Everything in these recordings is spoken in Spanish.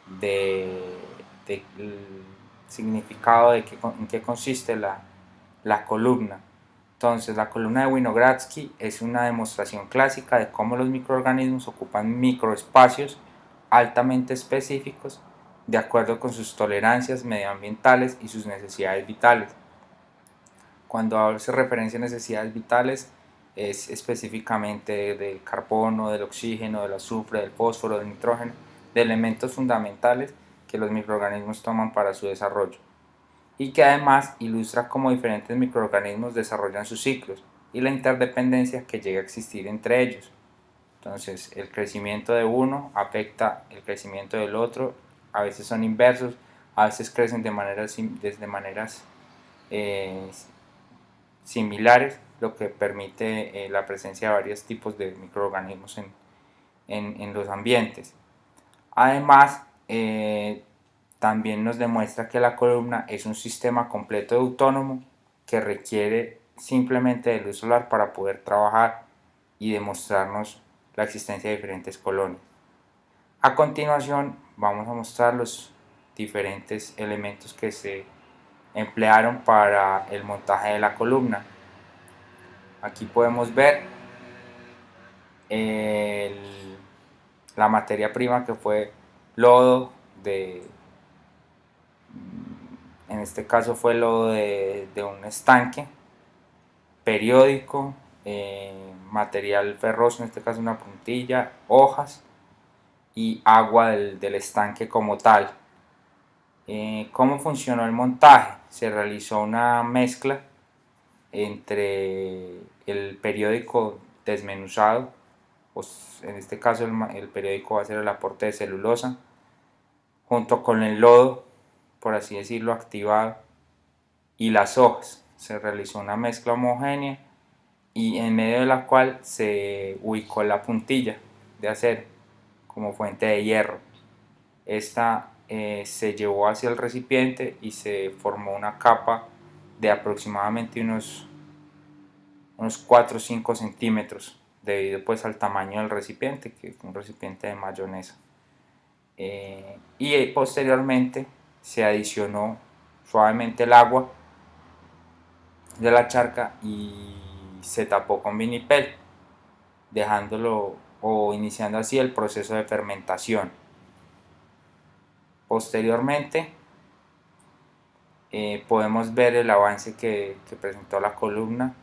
del significado de en qué consiste la columna. Entonces, la columna de Winogradsky es una demostración clásica de cómo los microorganismos ocupan microespacios altamente específicos de acuerdo con sus tolerancias medioambientales y sus necesidades vitales. Cuando hace referencia a necesidades vitales, es específicamente del carbono, del oxígeno, del azufre, del fósforo, del nitrógeno, de elementos fundamentales que los microorganismos toman para su desarrollo, y que además ilustra cómo diferentes microorganismos desarrollan sus ciclos y la interdependencia que llega a existir entre ellos. Entonces, el crecimiento de uno afecta el crecimiento del otro, a veces son inversos, a veces crecen de maneras eh, similares, lo que permite la presencia de varios tipos de microorganismos en los ambientes. Además, también nos demuestra que la columna es un sistema completo y autónomo que requiere simplemente de luz solar para poder trabajar y demostrarnos la existencia de diferentes colonias. A continuación vamos a mostrar los diferentes elementos que se emplearon para el montaje de la columna. Aquí podemos ver la materia prima, que fue lodo en este caso fue lodo de un estanque, periódico, material ferroso, en este caso una puntilla, hojas y agua del estanque como tal. ¿Cómo funcionó el montaje? Se realizó una mezcla entre el periódico desmenuzado, pues en este caso el periódico va a ser el aporte de celulosa, junto con el lodo, por así decirlo, activado, y las hojas. Se realizó una mezcla homogénea y en medio de la cual se ubicó la puntilla de acero como fuente de hierro. Esta se llevó hacia el recipiente y se formó una capa de aproximadamente unos 4 o 5 centímetros, debido pues al tamaño del recipiente, que es un recipiente de mayonesa. Y posteriormente se adicionó suavemente el agua de la charca y se tapó con vinipel, dejándolo o iniciando así el proceso de fermentación. Posteriormente podemos ver el avance que presentó la columna,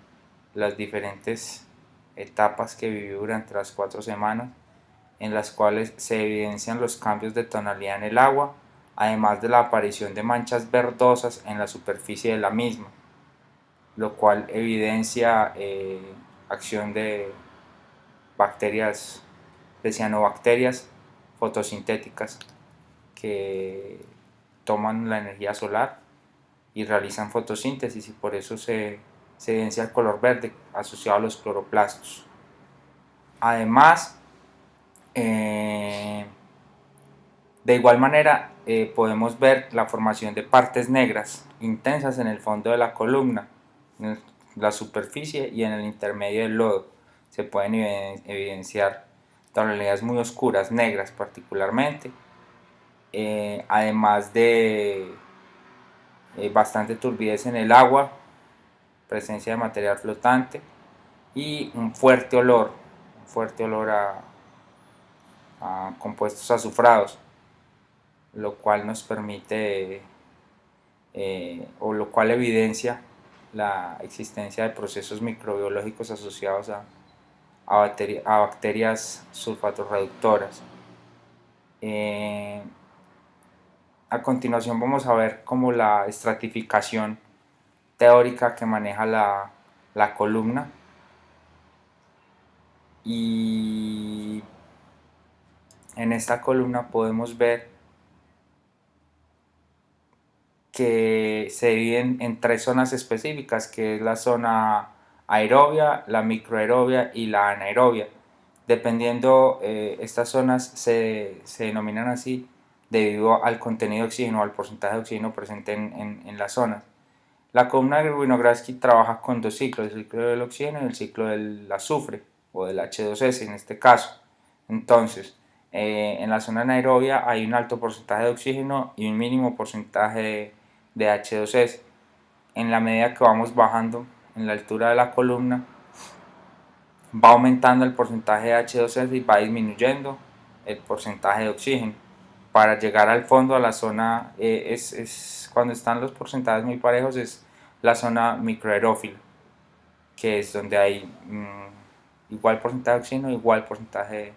las diferentes etapas que vivió durante las 4 semanas, en las cuales se evidencian los cambios de tonalidad en el agua, además de la aparición de manchas verdosas en la superficie de la misma, lo cual evidencia acción de bacterias, de cianobacterias fotosintéticas que toman la energía solar y realizan fotosíntesis, y por eso se evidencia el color verde asociado a los cloroplastos. Además, de igual manera podemos ver la formación de partes negras intensas en el fondo de la columna, en la superficie y en el intermedio del lodo. Se pueden evidenciar tonalidades muy oscuras, negras particularmente, además de bastante turbidez en el agua, presencia de material flotante y un fuerte olor a compuestos azufrados, lo cual nos permite o lo cual evidencia la existencia de procesos microbiológicos asociados a bacterias sulfatorreductoras. A continuación vamos a ver cómo la estratificación teórica que maneja la columna, y en esta columna podemos ver que se dividen en 3 zonas específicas, que es la zona aerobia, la microaerobia y la anaerobia. Dependiendo, estas zonas se denominan así debido al contenido de oxígeno o al porcentaje de oxígeno presente en las zonas. La columna de Winogradsky trabaja con 2 ciclos, el ciclo del oxígeno y el ciclo del azufre o del H2S en este caso. Entonces, En la zona anaerobia hay un alto porcentaje de oxígeno y un mínimo porcentaje de H2S. En la medida que vamos bajando en la altura de la columna, va aumentando el porcentaje de H2S y va disminuyendo el porcentaje de oxígeno. Para llegar al fondo, a la zona, cuando están los porcentajes muy parejos, es la zona microaerófila, que es donde hay igual porcentaje de oxígeno, igual porcentaje de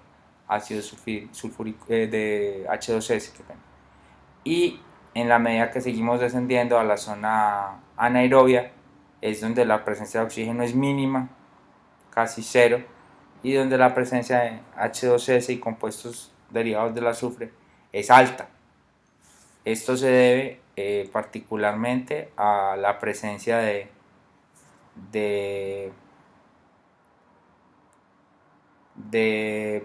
ácido sulfúrico, de H2S. Y en la medida que seguimos descendiendo a la zona anaerobia, es donde la presencia de oxígeno es mínima, casi cero, y donde la presencia de H2S y compuestos derivados del azufre es alta. Esto se debe particularmente a la presencia de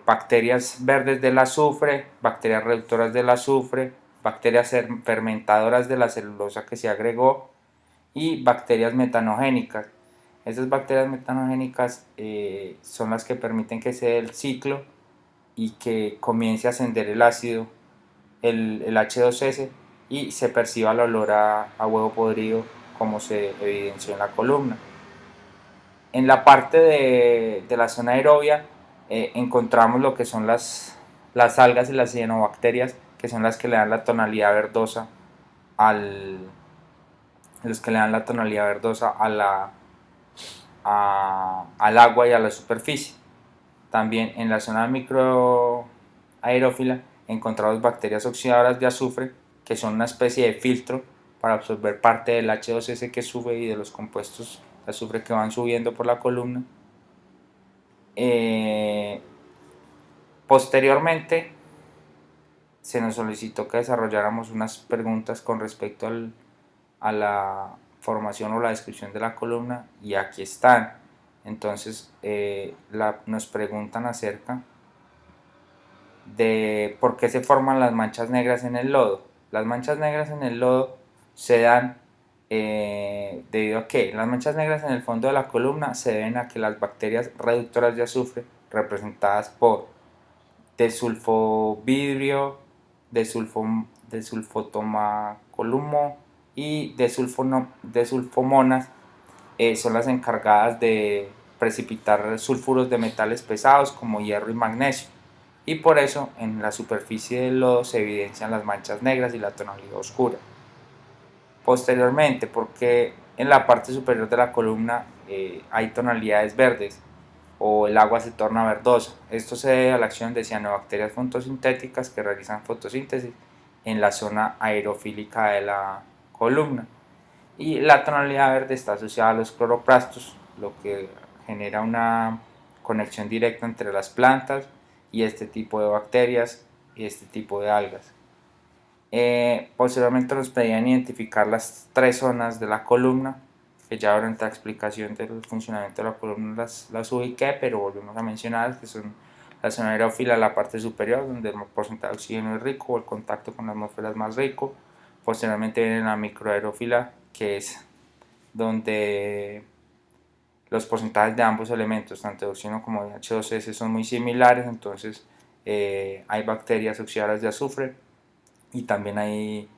bacterias verdes del azufre, bacterias reductoras del azufre, bacterias fermentadoras de la celulosa que se agregó y bacterias metanogénicas. Esas bacterias metanogénicas son las que permiten que se dé el ciclo y que comience a ascender el ácido, el H2S, y se perciba el olor a huevo podrido como se evidenció en la columna. En la parte de la zona aerobia encontramos lo que son las algas y las cianobacterias, que son las que le dan la tonalidad verdosa al agua y a la superficie. También en la zona microaerófila encontramos bacterias oxidadoras de azufre, que son una especie de filtro para absorber parte del H2S que sube y de los compuestos de azufre que van subiendo por la columna. Posteriormente se nos solicitó que desarrolláramos unas preguntas con respecto a la formación o la descripción de la columna, y aquí están. Entonces nos preguntan acerca de por qué se forman las manchas negras en el lodo. Las manchas negras en el lodo se dan debido a que las manchas negras en el fondo de la columna se deben a que las bacterias reductoras de azufre, representadas por desulfovidrio, desulfotomacolumo y desulfomonas, son las encargadas de precipitar sulfuros de metales pesados como hierro y magnesio, y por eso en la superficie del lodo se evidencian las manchas negras y la tonalidad oscura. Posteriormente, porque en la parte superior de la columna hay tonalidades verdes o el agua se torna verdosa. Esto se debe a la acción de cianobacterias fotosintéticas que realizan fotosíntesis en la zona aerofílica de la columna. Y la tonalidad verde está asociada a los cloroplastos, lo que genera una conexión directa entre las plantas y este tipo de bacterias y este tipo de algas. Posteriormente nos pedían identificar las tres zonas de la columna, que ya durante la explicación del funcionamiento de la columna las ubiqué, pero volvemos a mencionar que son la zona aerófila, la parte superior, donde el porcentaje de oxígeno es rico, o el contacto con la atmósfera es más rico. Posteriormente viene la microaerófila, que es donde los porcentajes de ambos elementos, tanto de oxígeno como de H2S, son muy similares, entonces hay bacterias oxidadas de azufre y también hay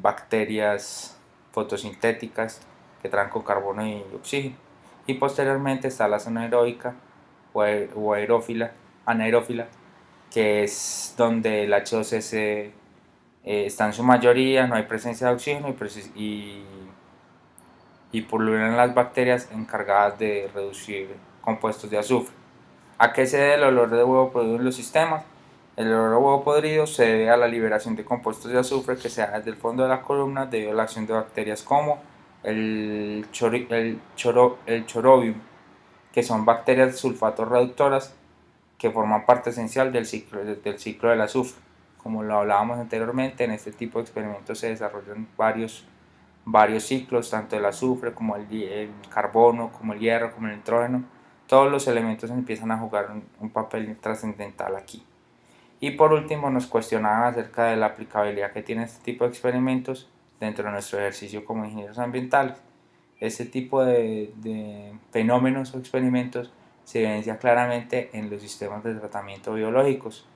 bacterias fotosintéticas que traen con carbono y oxígeno. Y posteriormente está la zona aeróbica o aerófila, anaerófila, que es donde el H2S está en su mayoría, no hay presencia de oxígeno y pululan las bacterias encargadas de reducir compuestos de azufre. ¿A qué se debe el olor de huevo podrido en los sistemas? El olor a huevo podrido se debe a la liberación de compuestos de azufre que se da desde el fondo de la columna debido a la acción de bacterias como el chorobium, que son bacterias sulfato reductoras que forman parte esencial del ciclo del azufre. Como lo hablábamos anteriormente, en este tipo de experimentos se desarrollan varios ciclos, tanto el azufre como el carbono, como el hierro, como el nitrógeno. Todos los elementos empiezan a jugar un papel trascendental aquí. Y por último nos cuestionaban acerca de la aplicabilidad que tiene este tipo de experimentos dentro de nuestro ejercicio como ingenieros ambientales. Este tipo de fenómenos o experimentos se evidencia claramente en los sistemas de tratamiento biológicos,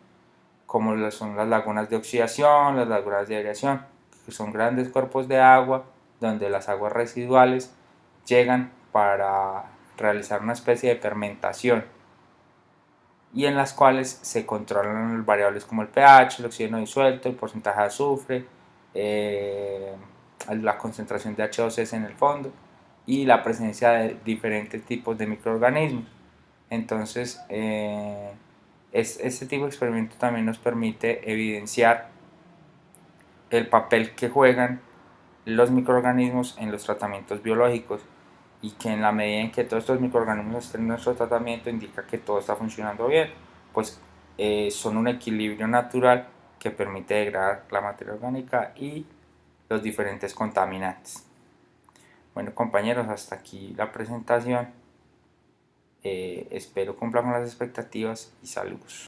como son las lagunas de oxidación, las lagunas de aireación, que son grandes cuerpos de agua donde las aguas residuales llegan para realizar una especie de fermentación y en las cuales se controlan variables como el pH, el oxígeno disuelto, el porcentaje de azufre, la concentración de H2S en el fondo y la presencia de diferentes tipos de microorganismos. Entonces, este tipo de experimento también nos permite evidenciar el papel que juegan los microorganismos en los tratamientos biológicos y que en la medida en que todos estos microorganismos estén en nuestro tratamiento indica que todo está funcionando bien, pues son un equilibrio natural que permite degradar la materia orgánica y los diferentes contaminantes. Bueno compañeros, hasta aquí la presentación. Espero cumplan con las expectativas y saludos.